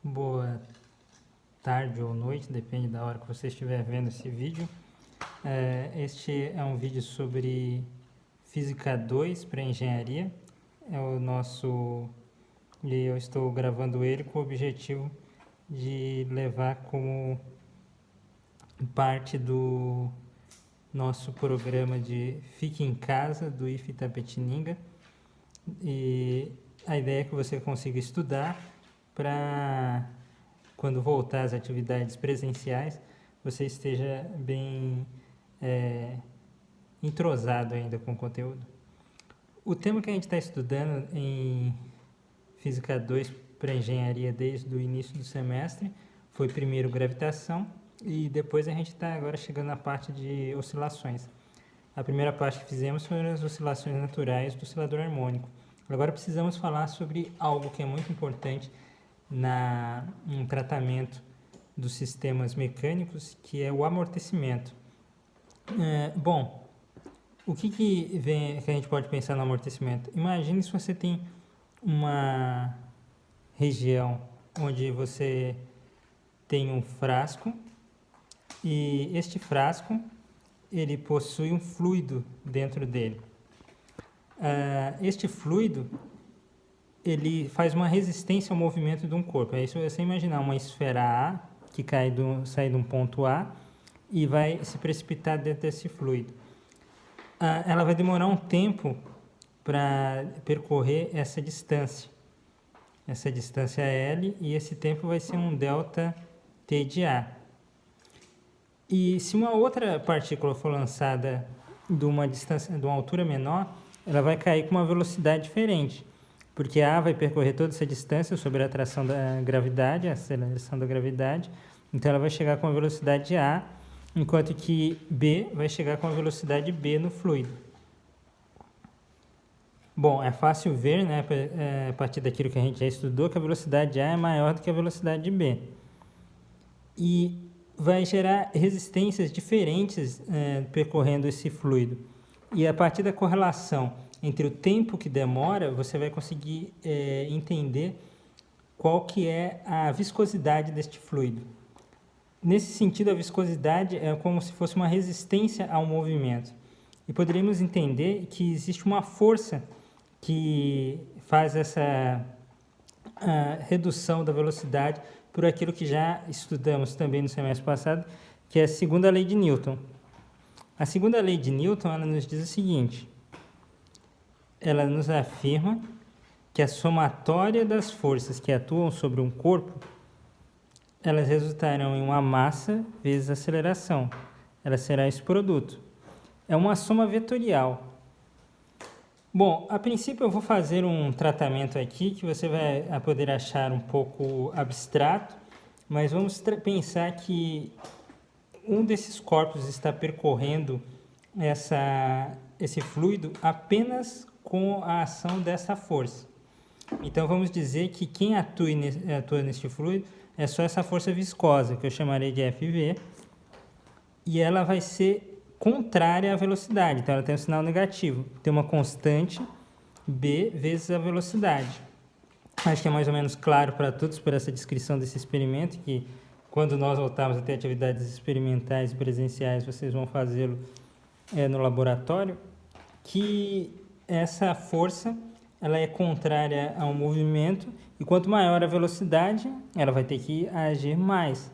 boa tarde ou noite, depende da hora que você estiver vendo esse vídeo. Este é um vídeo sobre Física 2 para Engenharia. E eu estou gravando ele com o objetivo de levar como parte do nosso programa de Fique em Casa, do IF Itapetininga. E a ideia é que você consiga estudar para, quando voltar às atividades presenciais, você esteja bem entrosado ainda com o conteúdo. O tema que a gente está estudando em Física 2 para Engenharia desde o início do semestre foi primeiro gravitação e depois a gente está agora chegando na parte de oscilações. A primeira parte que fizemos foram as oscilações naturais do oscilador harmônico. Agora precisamos falar sobre algo que é muito importante no tratamento dos sistemas mecânicos, que é o amortecimento. O que a gente pode pensar no amortecimento? Imagine se você tem uma região onde você tem um frasco e este frasco ele possui um fluido dentro dele. Este fluido ele faz uma resistência ao movimento de um corpo. É isso, você imaginar uma esfera A que sai de um ponto A e vai se precipitar dentro desse fluido. Ela vai demorar um tempo para percorrer essa distância L, e esse tempo vai ser um delta T de A. E se uma outra partícula for lançada de uma altura menor, ela vai cair com uma velocidade diferente, porque A vai percorrer toda essa distância sob a atração da gravidade, a aceleração da gravidade, então ela vai chegar com a velocidade A, enquanto que B vai chegar com a velocidade B no fluido. Bom, é fácil ver, né, a partir daquilo que a gente já estudou, que a velocidade A é maior do que a velocidade B. E vai gerar resistências diferentes percorrendo esse fluido. E a partir da correlação entre o tempo que demora, você vai conseguir entender qual que é a viscosidade deste fluido. Nesse sentido, a viscosidade é como se fosse uma resistência ao movimento. E poderíamos entender que existe uma força que faz essa redução da velocidade por aquilo que já estudamos também no semestre passado, que é a segunda lei de Newton. A segunda lei de Newton, ela nos diz o seguinte: ela nos afirma que a somatória das forças que atuam sobre um corpo, elas resultarão em uma massa vezes aceleração. Ela será esse produto. É uma soma vetorial. Bom, a princípio eu vou fazer um tratamento aqui que você vai poder achar um pouco abstrato, mas vamos pensar que um desses corpos está percorrendo esse fluido apenas com a ação dessa força. Então vamos dizer que quem atua neste fluido é só essa força viscosa, que eu chamarei de FV, e ela vai ser contrária à velocidade, então ela tem um sinal negativo, tem uma constante B vezes a velocidade. Acho que é mais ou menos claro para todos por essa descrição desse experimento, que quando nós voltarmos a ter atividades experimentais e presenciais, vocês vão fazê-lo no laboratório, que essa força ela é contrária ao movimento, e quanto maior a velocidade, ela vai ter que agir mais.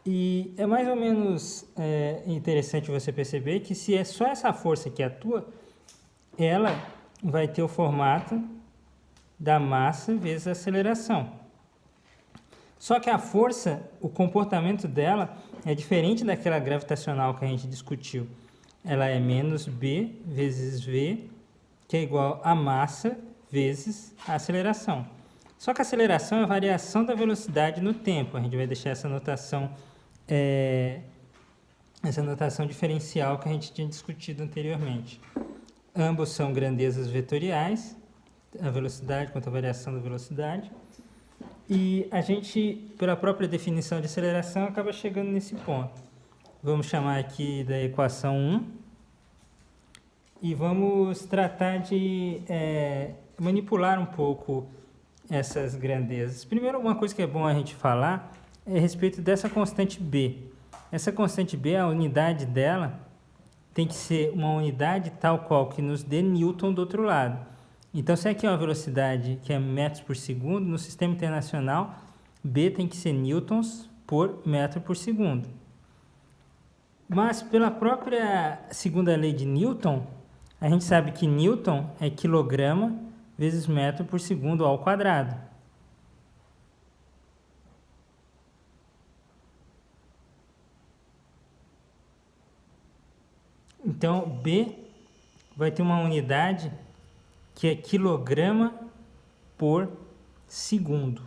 E é mais ou menos interessante você perceber que se é só essa força que atua, ela vai ter o formato da massa vezes a aceleração. Só que a força, o comportamento dela é diferente daquela gravitacional que a gente discutiu. Ela é menos B vezes V, que é igual a massa vezes a aceleração. Só que a aceleração é a variação da velocidade no tempo. A gente vai deixar essa notação diferencial que a gente tinha discutido anteriormente. Ambos são grandezas vetoriais, a velocidade quanto a variação da velocidade. E a gente, pela própria definição de aceleração, acaba chegando nesse ponto. Vamos chamar aqui da equação 1 e vamos tratar de manipular um pouco essas grandezas? Primeiro, uma coisa que é bom a gente falar é a respeito dessa constante B. Essa constante B, a unidade dela tem que ser uma unidade tal qual que nos dê Newton do outro lado. Então, se aqui é uma velocidade que é metros por segundo, no sistema internacional, B tem que ser newtons por metro por segundo. Mas, pela própria segunda lei de Newton, a gente sabe que Newton é quilograma vezes metro por segundo ao quadrado. Então, B vai ter uma unidade que é quilograma por segundo.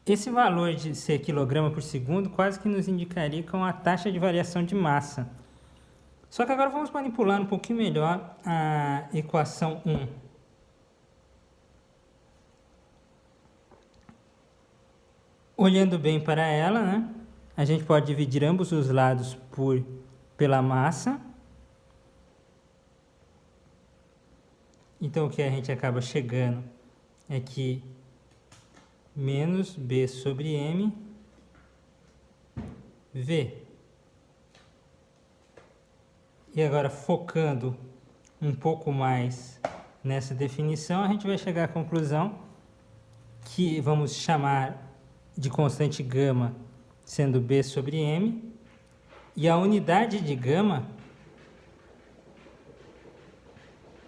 Esse valor de ser quilograma por segundo quase que nos indicaria com a taxa de variação de massa. Só que agora vamos manipular um pouquinho melhor a equação 1. Olhando bem para ela, né, a gente pode dividir ambos os lados pela massa. Então, o que a gente acaba chegando é que menos B sobre M V. E agora, focando um pouco mais nessa definição, a gente vai chegar à conclusão que vamos chamar de constante gama sendo B sobre M, e a unidade de gama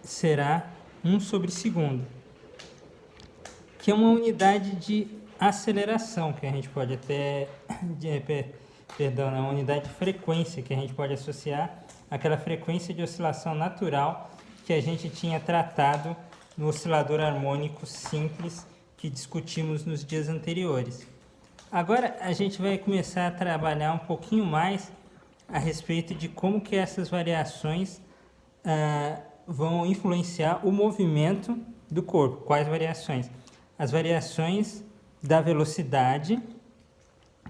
será 1 sobre segundo, que é uma unidade de aceleração, que a gente pode até, uma unidade de frequência, que a gente pode associar àquela frequência de oscilação natural que a gente tinha tratado no oscilador harmônico simples que discutimos nos dias anteriores. Agora a gente vai começar a trabalhar um pouquinho mais a respeito de como que essas variações vão influenciar o movimento do corpo. Quais variações? As variações da velocidade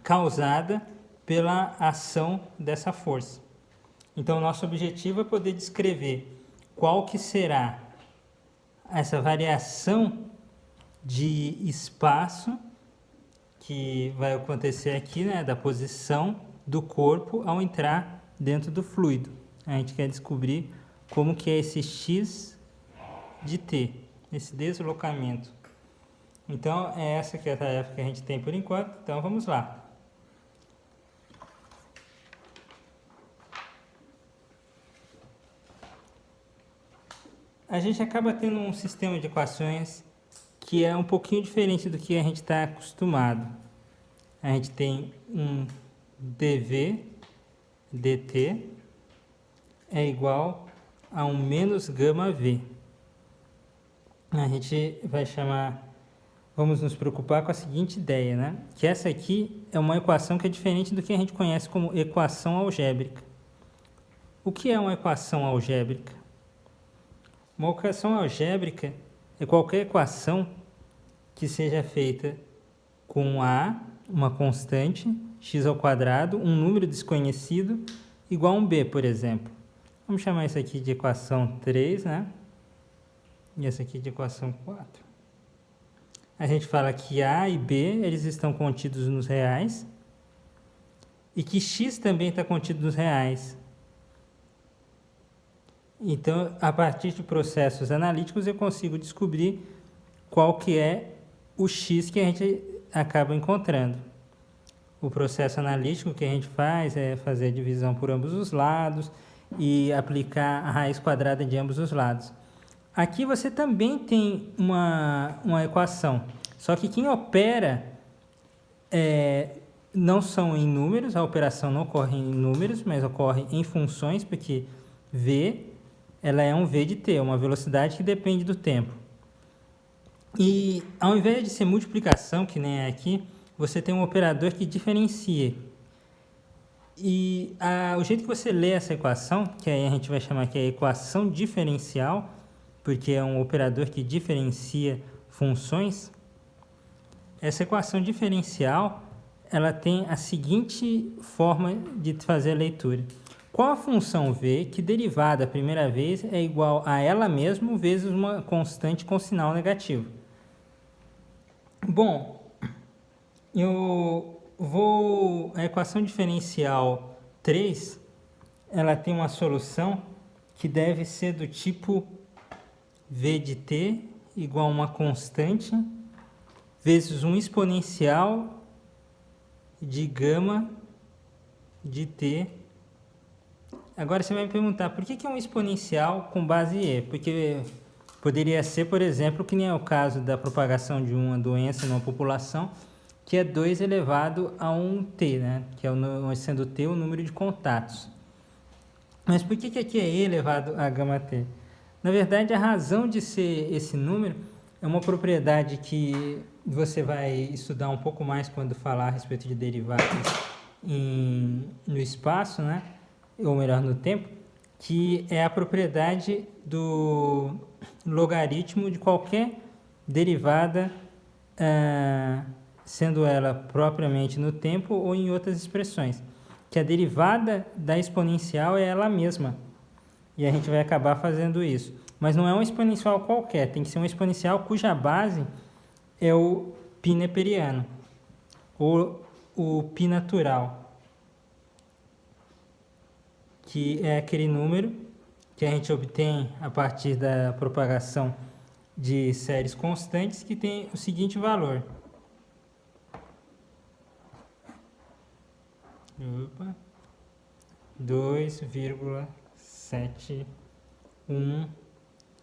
causada pela ação dessa força. Então, o nosso objetivo é poder descrever qual que será essa variação de espaço que vai acontecer aqui, né, da posição do corpo ao entrar dentro do fluido. A gente quer descobrir como que é esse x de t, esse deslocamento. Então, é essa que é a tarefa que a gente tem por enquanto. Então, vamos lá. A gente acaba tendo um sistema de equações que é um pouquinho diferente do que a gente está acostumado. A gente tem um dv dt é igual a um menos gama v. A gente vai vamos nos preocupar com a seguinte ideia, né? Que essa aqui é uma equação que é diferente do que a gente conhece como equação algébrica. O que é uma equação algébrica? Uma equação algébrica é qualquer equação que seja feita com A, uma constante, x ao quadrado, um número desconhecido, igual a um B, por exemplo. Vamos chamar isso aqui de equação 3, né? E essa aqui de equação 4. A gente fala que A e B, eles estão contidos nos reais, e que x também está contido nos reais. Então, a partir de processos analíticos, eu consigo descobrir qual que é o x que a gente acaba encontrando. O processo analítico que a gente faz é fazer a divisão por ambos os lados e aplicar a raiz quadrada de ambos os lados. Aqui você também tem uma equação, só que quem opera não são em números, a operação não ocorre em números, mas ocorre em funções, porque v ela é um v de t, uma velocidade que depende do tempo. E ao invés de ser multiplicação, que nem é aqui, você tem um operador que diferencia. E o jeito que você lê essa equação, que aí a gente vai chamar que é equação diferencial, porque é um operador que diferencia funções, essa equação diferencial ela tem a seguinte forma de fazer a leitura. Qual a função v que derivada a primeira vez é igual a ela mesma vezes uma constante com sinal negativo? Bom, a equação diferencial 3, ela tem uma solução que deve ser do tipo v de t igual a uma constante vezes um exponencial de gama de t. Agora você vai me perguntar, por que é um exponencial com base e? Porque poderia ser, por exemplo, que nem é o caso da propagação de uma doença numa população, que é 2 elevado a 1t, né? Que é sendo t o número de contatos. Mas por que aqui é e elevado a gama t? Na verdade, a razão de ser esse número é uma propriedade que você vai estudar um pouco mais quando falar a respeito de derivadas no espaço, né? Ou melhor, no tempo, que é a propriedade do logaritmo de qualquer derivada, sendo ela propriamente no tempo ou em outras expressões, que a derivada da exponencial é ela mesma. E a gente vai acabar fazendo isso. Mas não é um exponencial qualquer, tem que ser um exponencial cuja base é o π neperiano, ou o π natural, que é aquele número que a gente obtém a partir da propagação de séries constantes, que tem o seguinte valor. 2,71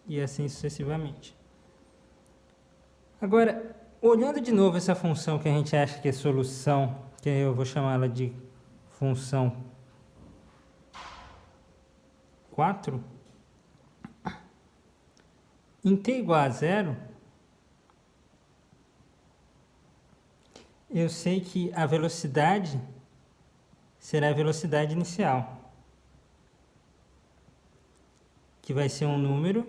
e assim sucessivamente. Agora, olhando de novo essa função que a gente acha que é solução, que eu vou chamá-la de função 4, em t igual a 0, eu sei que a velocidade será a velocidade inicial, que vai ser um número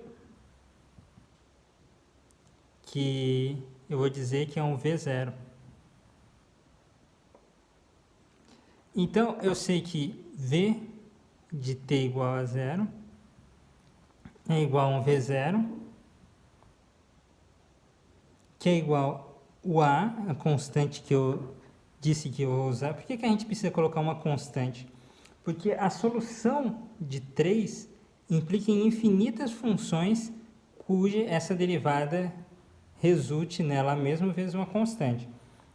que eu vou dizer que é um V0. Então, eu sei que V de t igual a 0 é igual a um V0, que é igual o A constante que eu disse que eu vou usar. Por que a gente precisa colocar uma constante? Porque a solução de 3 implica em infinitas funções cuja essa derivada resulte nela mesma vezes uma constante.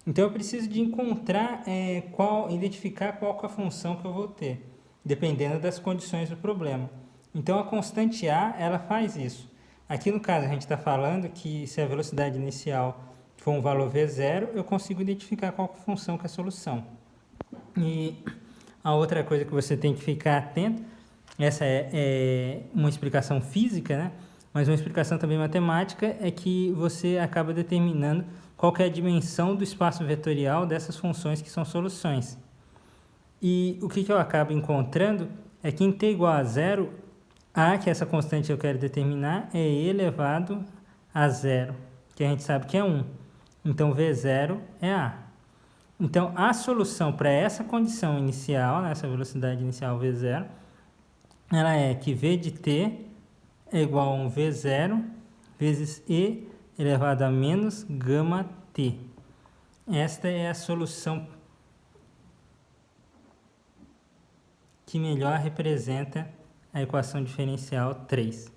Então eu preciso de encontrar, identificar qual que é a função que eu vou ter, dependendo das condições do problema. Então a constante A, ela faz isso. Aqui no caso a gente está falando que se a velocidade inicial for um valor V0, eu consigo identificar qual que é a função que é a solução. E a outra coisa que você tem que ficar atento, essa é uma explicação física, né? Mas uma explicação também matemática, é que você acaba determinando qual que é a dimensão do espaço vetorial dessas funções que são soluções. E o que eu acabo encontrando é que em t igual a 0, A, que é essa constante que eu quero determinar, é e elevado a 0, que a gente sabe que é 1. Então, V0 é A. Então, a solução para essa condição inicial, né, essa velocidade inicial V0, ela é que V de t é igual a um V0 vezes e elevado a menos gama t. Esta é a solução que melhor representa a equação diferencial 3.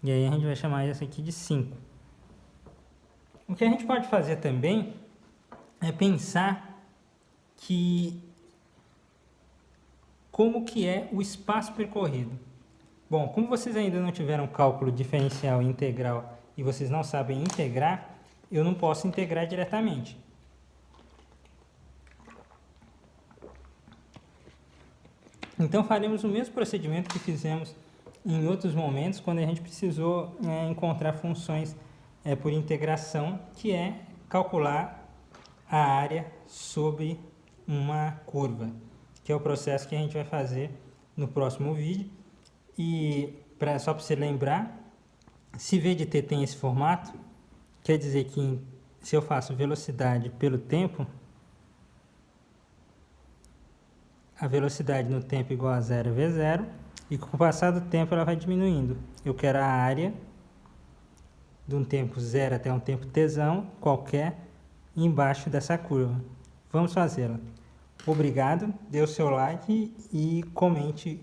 E aí a gente vai chamar essa aqui de 5. O que a gente pode fazer também é pensar que como que é o espaço percorrido. Bom, como vocês ainda não tiveram cálculo diferencial e integral e vocês não sabem integrar, eu não posso integrar diretamente. Então faremos o mesmo procedimento que fizemos em outros momentos, quando a gente precisou encontrar funções por integração, que é calcular a área sobre uma curva, que é o processo que a gente vai fazer no próximo vídeo. E só para você lembrar, se V de t tem esse formato, quer dizer que se eu faço velocidade pelo tempo, a velocidade no tempo igual a 0 é V0, e com o passar do tempo ela vai diminuindo. Eu quero a área de um tempo 0 até um tempo t qualquer, embaixo dessa curva. Vamos fazê-la. Obrigado, dê o seu like e comente